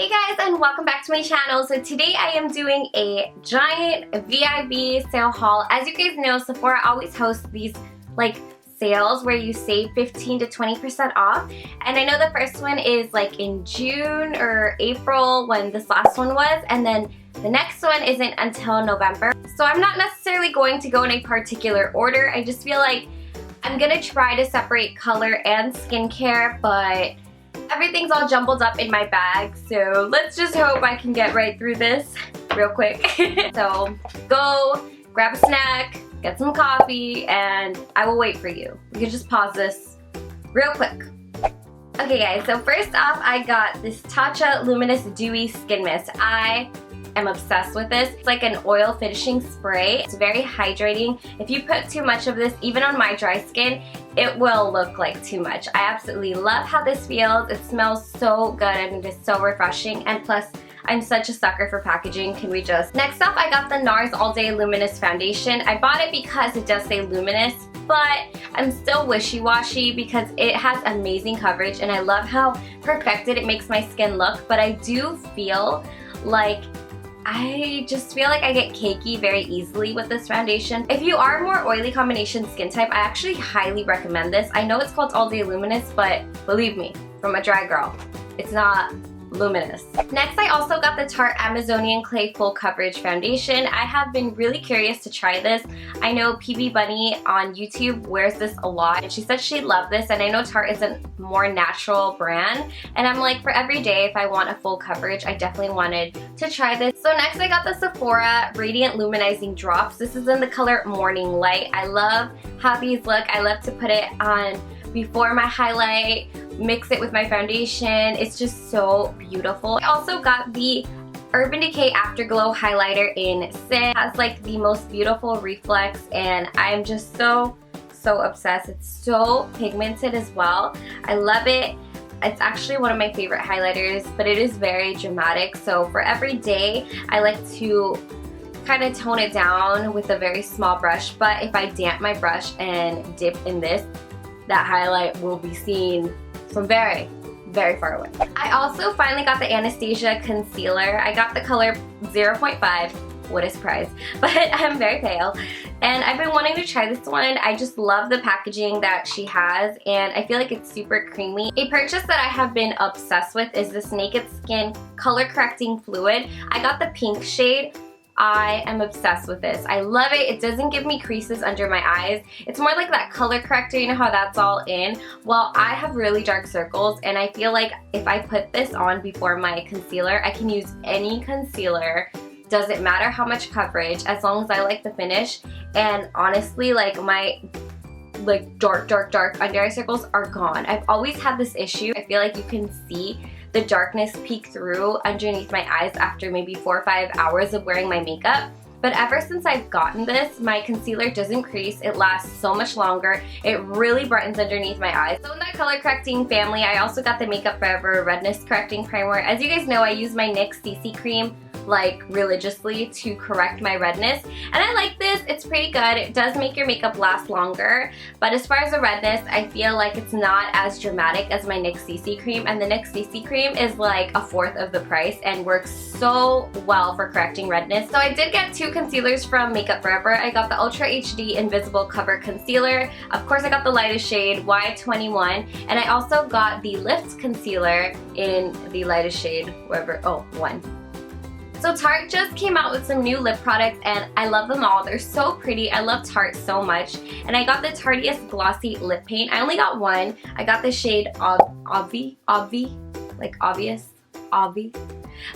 Hey guys, and welcome back to my channel. So today I am doing a giant VIB sale haul. As you guys know, Sephora always hosts these like sales where you save 15 to 20% off. And I know the first one is like in June or April when this last one was, and then the next one isn't until November. So I'm not necessarily going to go in a particular order. I just feel like I'm gonna try to separate color and skincare, but everything's all jumbled up in my bag, so let's just hope I can get right through this real quick. So go grab a snack, get some coffee, and I will wait for you. You can just pause this real quick. Okay guys, so first off I got this Tatcha Luminous Dewy Skin Mist. I am obsessed with this. It's like an oil finishing spray. It's very hydrating. If you put too much of this, even on my dry skin, it will look like too much. I absolutely love how this feels. It smells so good and it is so refreshing, and plus I'm such a sucker for packaging. Can we just... Next up I got the NARS All Day Luminous Foundation. I bought it because it does say luminous, but I'm still wishy-washy because it has amazing coverage and I love how perfected it makes my skin look, but I do feel like I get cakey very easily with this foundation. If you are more oily combination skin type, I actually highly recommend this. I know it's called All Day Luminous, but believe me, from a dry girl, it's not luminous. Next, I also got the Tarte Amazonian Clay Full Coverage Foundation. I have been really curious to try this. I know PB Bunny on YouTube wears this a lot, and she said she loved this, and I know Tarte is a more natural brand, and I'm like, for every day, if I want a full coverage, I definitely wanted to try this. So next, I got the Sephora Radiant Luminizing Drops. This is in the color Morning Light. I love how these look. I love to put it on before my highlight, mix it with my foundation. It's just so beautiful. I also got the Urban Decay Afterglow Highlighter in Sin. It has like the most beautiful reflex, and I'm just so obsessed. It's so pigmented as well. I love it. It's actually one of my favorite highlighters, but it is very dramatic. So for every day, I like to kind of tone it down with a very small brush, but if I damp my brush and dip in this, that highlight will be seen from very far away. I also finally got the Anastasia concealer. I got the color 0.5. What a surprise. But I'm very pale and I've been wanting to try this one. I just love the packaging that she has and I feel like it's super creamy. A purchase that I have been obsessed with is this Naked Skin color correcting fluid. I got the pink shade. I am obsessed with this. I love it. It doesn't give me creases under my eyes. It's more like that color corrector, you know how that's all in? Well, I have really dark circles and I feel like if I put this on before my concealer, I can use any concealer. Doesn't matter how much coverage, as long as I like the finish. And honestly, like my dark under eye circles are gone. I've always had this issue. I feel like you can see the darkness peek through underneath my eyes after maybe 4 or 5 hours of wearing my makeup. But ever since I've gotten this, my concealer doesn't crease. It lasts so much longer. It really brightens underneath my eyes. So in that color correcting family, I also got the Makeup Forever Redness Correcting Primer. As you guys know, I use my NYX CC cream like religiously to correct my redness, and I like this. It's pretty good. It does make your makeup last longer, but as far as the redness, I feel like it's not as dramatic as my NYX CC cream, and the NYX CC cream is like a fourth of the price and works so well for correcting redness. So I did get 2 concealers from Makeup Forever. I got the Ultra HD Invisible Cover Concealer. Of course I got the lightest shade, Y21, and I also got the Lift Concealer in the lightest shade, 1. So Tarte just came out with some new lip products and I love them all. They're so pretty. I love Tarte so much. And I got the Tarteist Glossy Lip Paint. I only got one. I got the shade Obvi, like obvious, Obvi.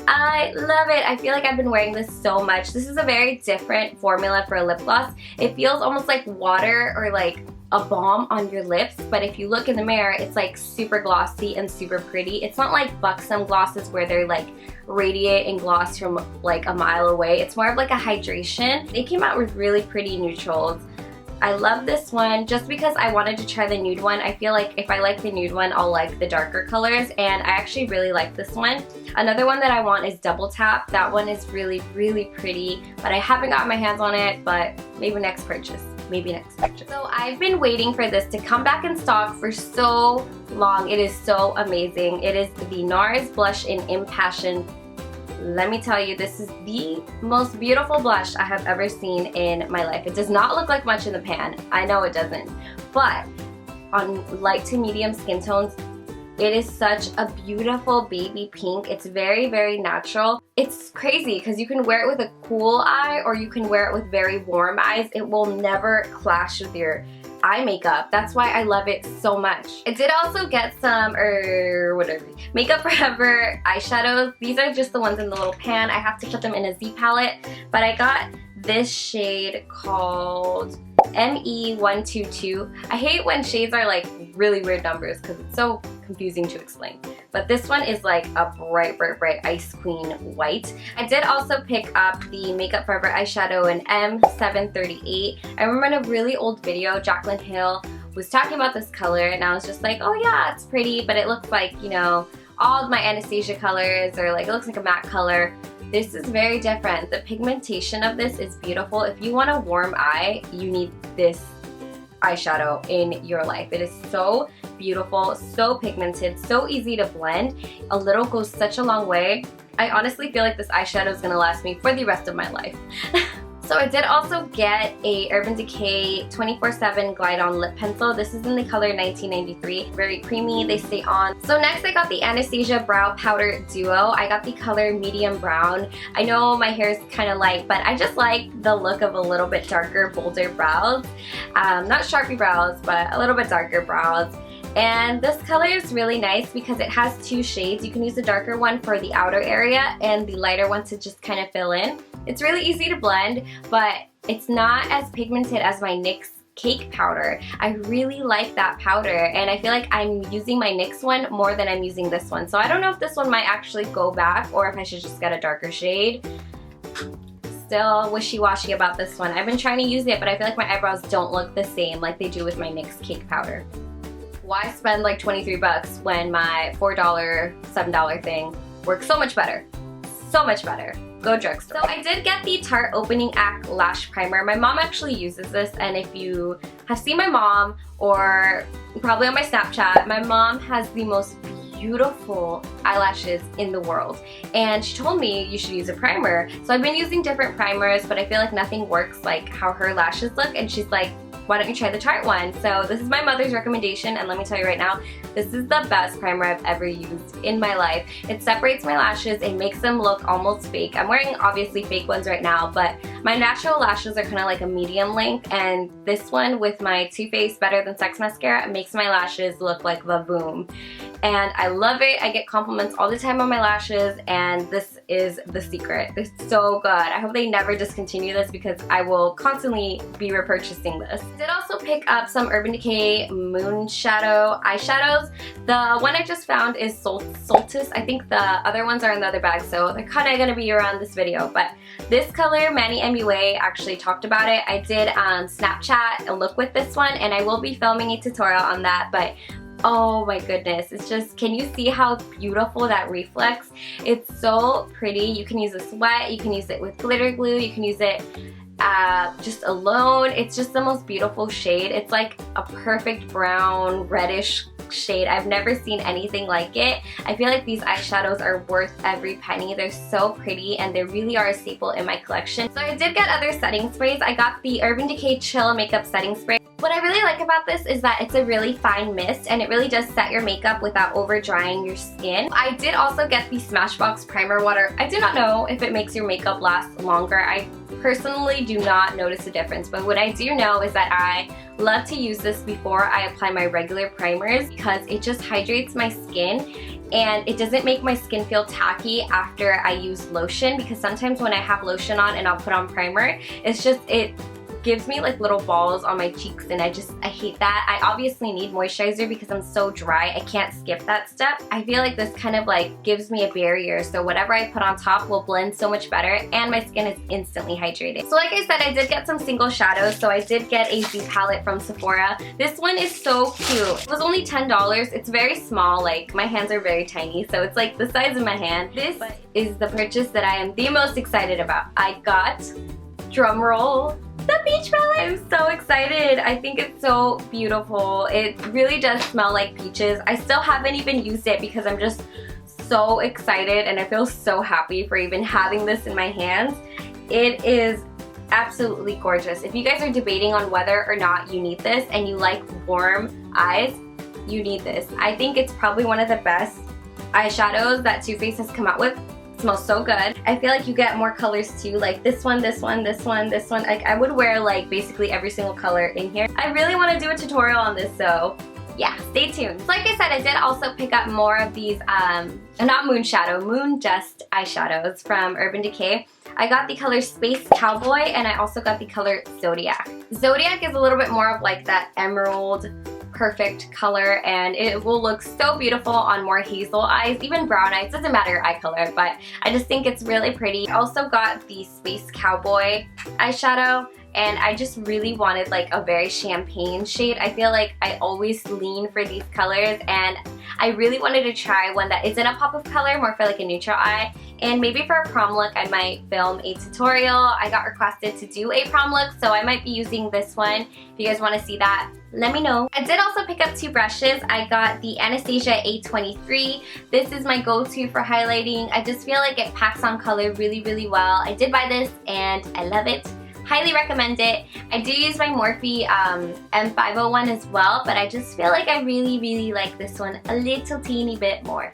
I love it. I feel like I've been wearing this so much. This is a very different formula for a lip gloss. It feels almost like water or like a balm on your lips, but if you look in the mirror, it's like super glossy and super pretty. It's not like Buxom glosses where they're like radiate and gloss from like a mile away. It's more of like a hydration. They came out with really pretty neutrals. I love this one just because I wanted to try the nude one. I feel like if I like the nude one, I'll like the darker colors, and I actually really like this one. Another one that I want is Double Tap. That one is really pretty, but I haven't got my hands on it, but maybe next purchase. maybe next purchase. So I've been waiting for this to come back in stock for so long. It is so amazing. It is the NARS Blush in Impassioned. Let me tell you, this is the most beautiful blush I have ever seen in my life. It does not look like much in the pan. I know it doesn't. But on light to medium skin tones, it is such a beautiful baby pink. It's very, very natural. It's crazy because you can wear it with a cool eye or you can wear it with very warm eyes. It will never clash with your eye makeup. That's why I love it so much. I did also get some, Makeup Forever eyeshadows. These are just the ones in the little pan. I have to put them in a Z palette, but I got this shade called ME122. I hate when shades are like really weird numbers because it's so confusing to explain. But this one is like a bright, bright, bright Ice Queen white. I did also pick up the Makeup Forever eyeshadow in M738. I remember in a really old video, Jaclyn Hill was talking about this color and I was just like, oh yeah, it's pretty, but it looks like, you know, all of my Anastasia colors, or like it looks like a matte color. This is very different. The pigmentation of this is beautiful. If you want a warm eye, you need this eyeshadow in your life. It is so beautiful, so pigmented, so easy to blend. A little goes such a long way. I honestly feel like this eyeshadow is gonna last me for the rest of my life. So I did also get a Urban Decay 24/7 Glide On Lip Pencil. This is in the color 1993. Very creamy, they stay on. So next I got the Anastasia Brow Powder Duo. I got the color Medium Brown. I know my hair is kind of light, but I just like the look of a little bit darker, bolder brows. Not Sharpie brows, but a little bit darker brows. And this color is really nice because it has two shades. You can use the darker one for the outer area and the lighter one to just kind of fill in. It's really easy to blend, but it's not as pigmented as my NYX Cake Powder. I really like that powder and I feel like I'm using my NYX one more than I'm using this one. So I don't know if this one might actually go back or if I should just get a darker shade. Still wishy-washy about this one. I've been trying to use it, but I feel like my eyebrows don't look the same like they do with my NYX Cake Powder. Why spend like 23 bucks when my $4, $7 thing works so much better? So much better. Go drugstore. So I did get the Tarte Opening Act Lash Primer. My mom actually uses this, and if you have seen my mom or probably on my Snapchat, my mom has the most beautiful eyelashes in the world, and she told me you should use a primer. So I've been using different primers, but I feel like nothing works like how her lashes look, and she's like, why don't you try the Tarte one? So this is my mother's recommendation, and let me tell you right now, this is the best primer I've ever used in my life. It separates my lashes, it makes them look almost fake. I'm wearing obviously fake ones right now, but my natural lashes are kind of like a medium length, and this one with my Too Faced Better Than Sex mascara makes my lashes look like the boom. And I love it. I get compliments all the time on my lashes, and this is the secret. It's so good. I hope they never discontinue this because I will constantly be repurchasing this. I did also pick up some Urban Decay Moon Shadow eyeshadows. The one I just found is SOLTICE. I think the other ones are in the other bag, so they're kind of going to be around this video. But this color, Manny MUA actually talked about it. I did Snapchat a look with this one, and I will be filming a tutorial on that. But oh my goodness, it's just, can you see how beautiful that reflex? It's so pretty. You can use this wet, you can use it with glitter glue, you can use it just alone. It's just the most beautiful shade. It's like a perfect brown, reddish shade. I've never seen anything like it. I feel like these eyeshadows are worth every penny. They're so pretty and they really are a staple in my collection. So I did get other setting sprays. I got the Urban Decay Chill Makeup Setting Spray. What I really like about this is that it's a really fine mist and it really does set your makeup without over drying your skin. I did also get the Smashbox Primer Water. I do not know if it makes your makeup last longer. I personally do not notice a difference, but what I do know is that I love to use this before I apply my regular primers because it just hydrates my skin and it doesn't make my skin feel tacky after I use lotion, because sometimes when I have lotion on and I'll put on primer, it's just, it gives me like little balls on my cheeks and I hate that. I obviously need moisturizer because I'm so dry. I can't skip that step. I feel like this kind of like gives me a barrier, so whatever I put on top will blend so much better and my skin is instantly hydrated. So like I said, I did get some single shadows. So I did get a Z palette from Sephora. This one is so cute. It was only $10. It's very small, like my hands are very tiny, so it's like the size of my hand. This is the purchase that I am the most excited about. I got, drum roll, the peach palette. I'm so excited. I think it's so beautiful. It really does smell like peaches. I still haven't even used it because I'm just so excited and I feel so happy for even having this in my hands. It is absolutely gorgeous. If you guys are debating on whether or not you need this and you like warm eyes, you need this. I think it's probably one of the best eyeshadows that Too Faced has come out with. It smells so good. I feel like you get more colors too, like this one, this one, this one, this one. Like I would wear like basically every single color in here. I really want to do a tutorial on this, so yeah, stay tuned. Like I said, I did also pick up more of these, not Moonshadow, Moon Dust eyeshadows from Urban Decay. I got the color Space Cowboy and I also got the color Zodiac. Zodiac is a little bit more of like that emerald perfect color and it will look so beautiful on more hazel eyes, even brown eyes, doesn't matter your eye color, but I just think it's really pretty. I also got the Space Cowboy eyeshadow and I just really wanted like a very champagne shade. I feel like I always lean for these colors and I really wanted to try one that isn't a pop of color, more for like a neutral eye. And maybe for a prom look, I might film a tutorial. I got requested to do a prom look, so I might be using this one. If you guys want to see that, let me know. I did also pick up two brushes. I got the Anastasia A23. This is my go-to for highlighting. I just feel like it packs on color really, really well. I did buy this and I love it. Highly recommend it. I do use my Morphe M501 as well, but I just feel like I really, really like this one a little teeny bit more.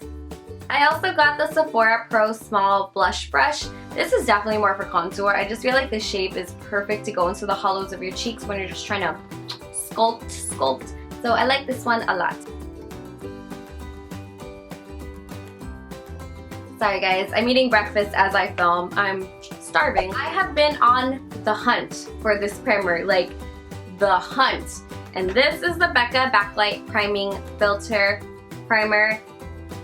I also got the Sephora Pro Small Blush Brush. This is definitely more for contour. I just feel like the shape is perfect to go into the hollows of your cheeks when you're just trying to sculpt. So I like this one a lot. Sorry guys, I'm eating breakfast as I film. I'm starving. I have been on the hunt for this primer, like the hunt. And this is the Becca Backlight Priming Filter Primer.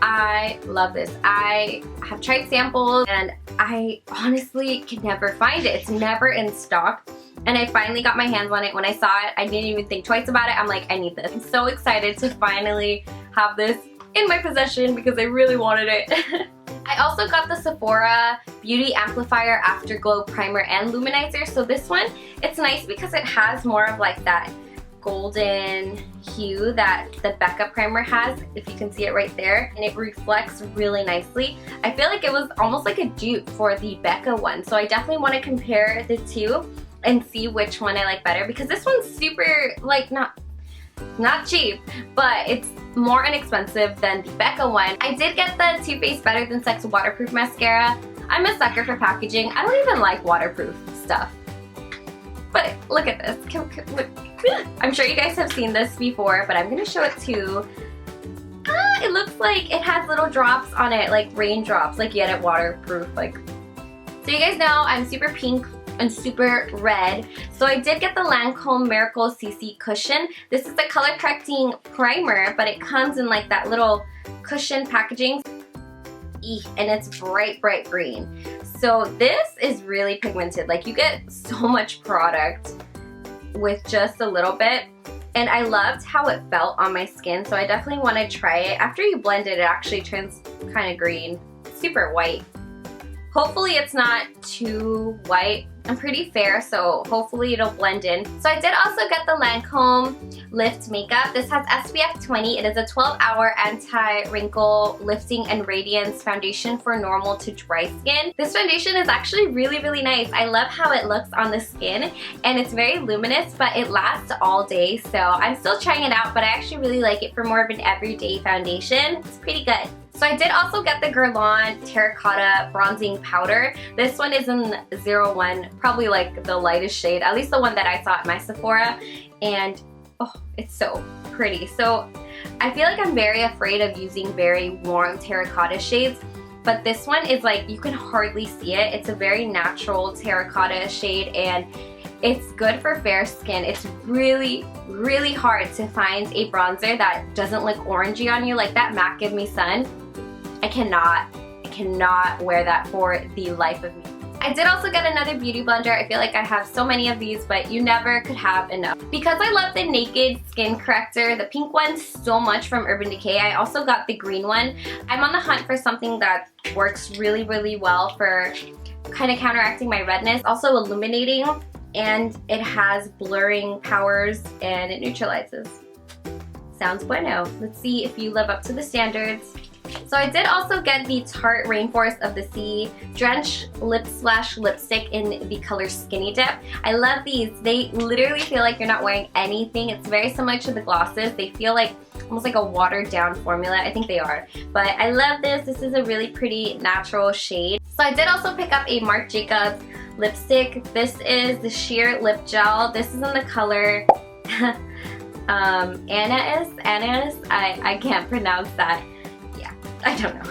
I love this. I have tried samples and I honestly can never find it. It's never in stock. And I finally got my hands on it. When I saw it, I didn't even think twice about it. I'm like, I need this. I'm so excited to finally have this in my possession because I really wanted it. I also got the Sephora Beauty Amplifier Afterglow Primer and Luminizer. So this one, it's nice because it has more of like that golden hue that the Becca primer has, if you can see it right there, and it reflects really nicely. I feel like it was almost like a dupe for the Becca one, so I definitely want to compare the two and see which one I like better because this one's super, like, not cheap, but it's more inexpensive than the Becca one. I did get the Too Faced Better Than Sex waterproof mascara. I'm a sucker for packaging. I don't even like waterproof stuff. But look at this. Look. I'm sure you guys have seen this before, but I'm going to show it too. It looks like it has little drops on it, like raindrops, like yet it waterproof. Like, so you guys know I'm super pink and super red. So I did get the Lancome Miracle CC Cushion. This is the color correcting primer, but it comes in like that little cushion packaging. And it's bright green. So this is really pigmented. Like you get so much product with just a little bit. And I loved how it felt on my skin, so I definitely want to try it. After you blend it, it actually turns kind of green, super white. Hopefully it's not too white. I'm pretty fair, so hopefully it'll blend in. So I did also get the Lancome Lift Makeup. This has SPF 20. It is a 12-hour anti-wrinkle lifting and radiance foundation for normal to dry skin. This foundation is actually really, really nice. I love how it looks on the skin, and it's very luminous, but it lasts all day. So I'm still trying it out, but I actually really like it for more of an everyday foundation. It's pretty good. So I did also get the Guerlain Terracotta Bronzing Powder. This one is in 01, probably like the lightest shade, at least the one that I saw at my Sephora. And oh, it's so pretty. So I feel like I'm very afraid of using very warm terracotta shades, but this one is like, you can hardly see it. It's a very natural terracotta shade and it's good for fair skin. It's really, really hard to find a bronzer that doesn't look orangey on you, like that MAC Give Me Sun. I cannot wear that for the life of me. I did also get another beauty blender. I feel like I have so many of these, but you never could have enough. Because I love the Naked Skin Corrector, the pink one, so much from Urban Decay. I also got the green one. I'm on the hunt for something that works really, really well for kind of counteracting my redness, also illuminating. and it has blurring powers and it neutralizes. Sounds bueno. Let's see if you live up to the standards. So I did also get the Tarte Rainforest of the Sea Drench Lip Splash Lipstick in the color Skinny Dip. I love these. They literally feel like you're not wearing anything. It's very similar to the glosses. They feel like almost like a watered down formula. I think they are. But I love this. This is a really pretty natural shade. So I did also pick up a Marc Jacobs lipstick. This is the Sheer Lip Gel. This is in the color ANAIS. I can't pronounce that. Yeah, I don't know.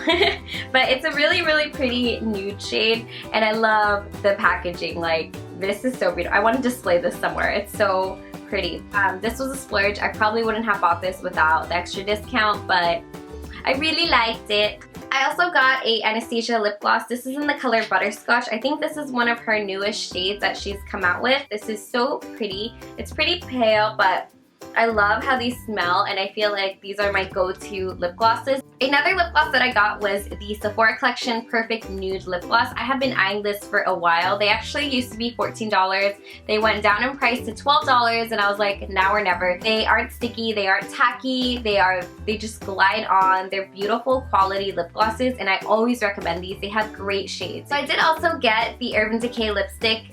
But it's a really, really pretty nude shade, and I love the packaging. Like, this is so beautiful. I want to display this somewhere. It's so pretty. This was a splurge. I probably wouldn't have bought this without the extra discount, but I really liked it. I also got a Anastasia lip gloss. This is in the color Butterscotch. I think this is one of her newest shades that she's come out with. This is so pretty. It's pretty pale, but I love how these smell, and I feel like these are my go-to lip glosses. Another lip gloss that I got was the Sephora Collection Perfect Nude Lip Gloss. I have been eyeing this for a while. They actually used to be $14. They went down in price to $12, and I was like, now or never. They aren't sticky, they aren't tacky, they just glide on. They're beautiful quality lip glosses, and I always recommend these. They have great shades. So I did also get the Urban Decay lipstick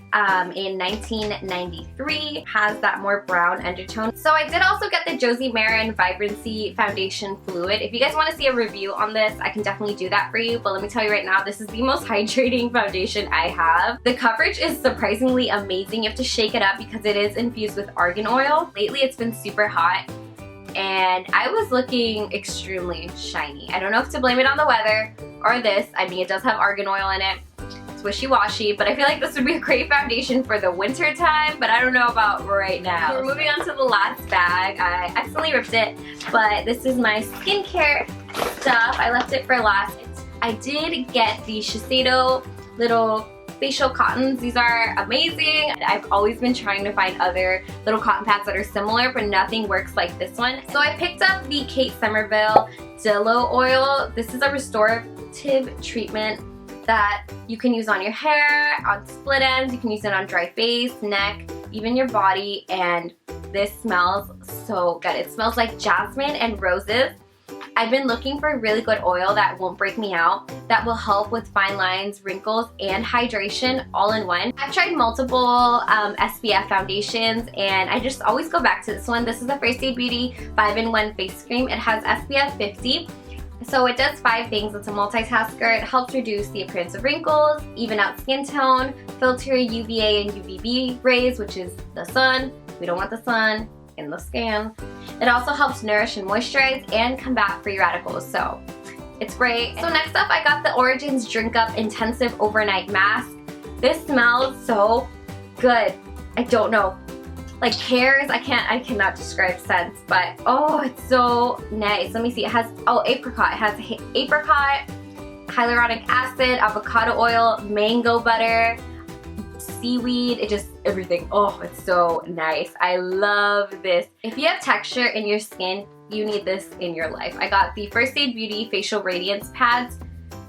in 1993. Has that more brown undertone. So I did also get the Josie Maran Vibrancy Foundation Fluid. If you guys want to see a review on this, I can definitely do that for you, but let me tell you right now, this is the most hydrating foundation I have. The coverage is surprisingly amazing. You have to shake it up because it is infused with argan oil. Lately it's been super hot, and I was looking extremely shiny. I don't know if to blame it on the weather or this. I mean, it does have argan oil in it. Wishy-washy, but I feel like this would be a great foundation for the winter time, but I don't know about right now. We're moving on to the last bag. I accidentally ripped it, but this is my skincare stuff. I left it for last. I did get the Shiseido little facial cottons. These are amazing. I've always been trying to find other little cotton pads that are similar, but nothing works like this one. So I picked up the Kate Somerville Dillo Oil. This is a restorative treatment that you can use on your hair, on split ends, you can use it on dry face, neck, even your body, and this smells so good. It smells like jasmine and roses. I've been looking for a really good oil that won't break me out, that will help with fine lines, wrinkles, and hydration all in one. I've tried multiple SPF foundations, and I just always go back to this one. This is the First Aid Beauty 5-in-1 Face Cream. It has SPF 50. So it does 5 things. It's a multitasker. It helps reduce the appearance of wrinkles, even out skin tone, filter UVA and UVB rays, which is the sun. We don't want the sun in the skin. It also helps nourish and moisturize and combat free radicals. So it's great. So next up, I got the Origins Drink Up Intensive Overnight Mask. This smells so good. I don't know. Like pears, I cannot describe scents, but oh, it's so nice. Let me see, it has, oh, apricot. It has apricot, hyaluronic acid, avocado oil, mango butter, seaweed, it just, everything. Oh, it's so nice. I love this. If you have texture in your skin, you need this in your life. I got the First Aid Beauty Facial Radiance Pads.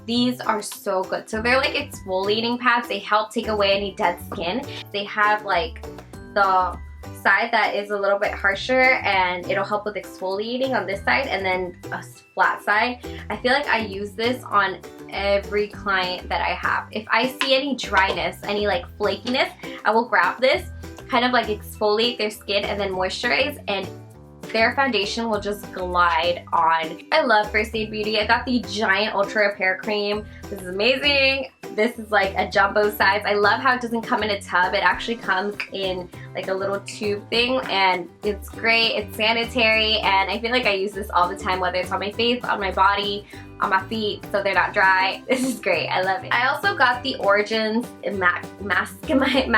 These are so good. So they're like exfoliating pads. They help take away any dead skin. They have like the side that is a little bit harsher, and it'll help with exfoliating on this side, and then a flat side. I feel like I use this on every client that I have. If I see any dryness, any like flakiness, I will grab this, kind of like exfoliate their skin and then moisturize, and their foundation will just glide on. I love First Aid Beauty. I got the Giant Ultra Repair Cream. This is amazing. This is like a jumbo size. I love how it doesn't come in a tub. It actually comes in like a little tube thing, and it's great. It's sanitary, and I feel like I use this all the time, whether it's on my face, on my body, on my feet, so they're not dry. This is great. I love it. I also got the Origins Maskimizer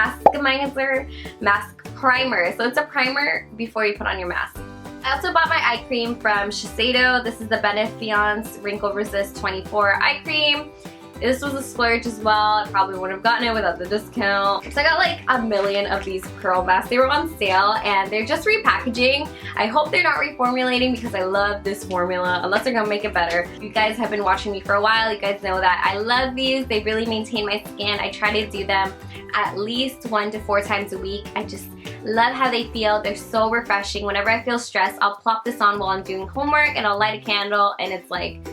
Mask Primer. So it's a primer before you put on your mask. I also bought my eye cream from Shiseido. This is the Benefiance Wrinkle Resist 24 eye cream. This was a splurge as well. I probably wouldn't have gotten it without the discount. So I got like a million of these curl masks. They were on sale and they're just repackaging. I hope they're not reformulating because I love this formula, unless they're gonna make it better. You guys have been watching me for a while. You guys know that I love these. They really maintain my skin. I try to do them at least 1 to 4 times a week. I just love how they feel. They're so refreshing. Whenever I feel stressed, I'll plop this on while I'm doing homework and I'll light a candle and it's like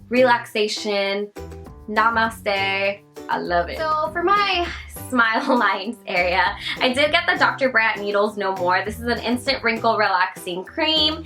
relaxation. Namaste. I love it. So for my smile lines area, I did get the Dr. Brandt Needles No More. This is an instant wrinkle relaxing cream.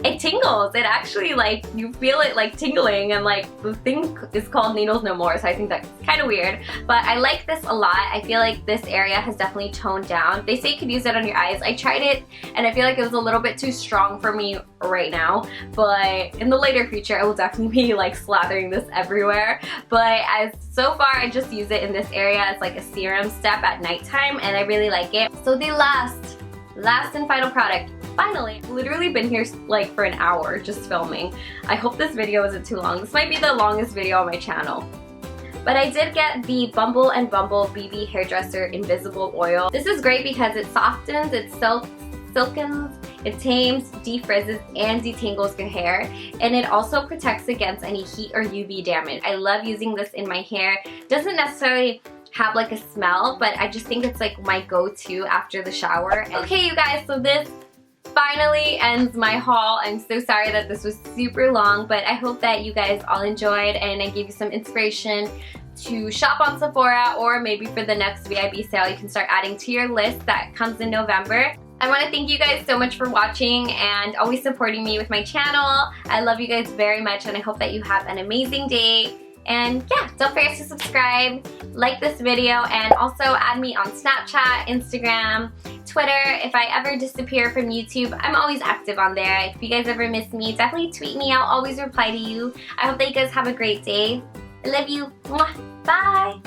It tingles. It actually, like, you feel it like tingling, and like the thing is called Needles No More, so I think that's kind of weird. But I like this a lot. I feel like this area has definitely toned down. They say you could use it on your eyes. I tried it and I feel like it was a little bit too strong for me right now, but in the later future I will definitely be like slathering this everywhere. But as so far I just use it in this area as like a serum step at nighttime, and I really like it. So the last and final product. Finally, literally been here like for an hour just filming. I hope this video isn't too long. This might be the longest video on my channel. But I did get the Bumble & Bumble BB Hairdresser Invisible Oil. This is great because it softens, it silkens, it tames, defrizzes, and detangles your hair. And it also protects against any heat or UV damage. I love using this in my hair. Doesn't necessarily have like a smell, but I just think it's like my go-to after the shower. Okay, you guys, so this finally ends my haul. I'm so sorry that this was super long, but I hope that you guys all enjoyed and I gave you some inspiration to shop on Sephora, or maybe for the next VIB sale you can start adding to your list that comes in November. I want to thank you guys so much for watching and always supporting me with my channel. I love you guys very much and I hope that you have an amazing day. And yeah, don't forget to subscribe, like this video, and also add me on Snapchat, Instagram, Twitter. If I ever disappear from YouTube, I'm always active on there. If you guys ever miss me, definitely tweet me. I'll always reply to you. I hope that you guys have a great day. I love you. Mwah. Bye.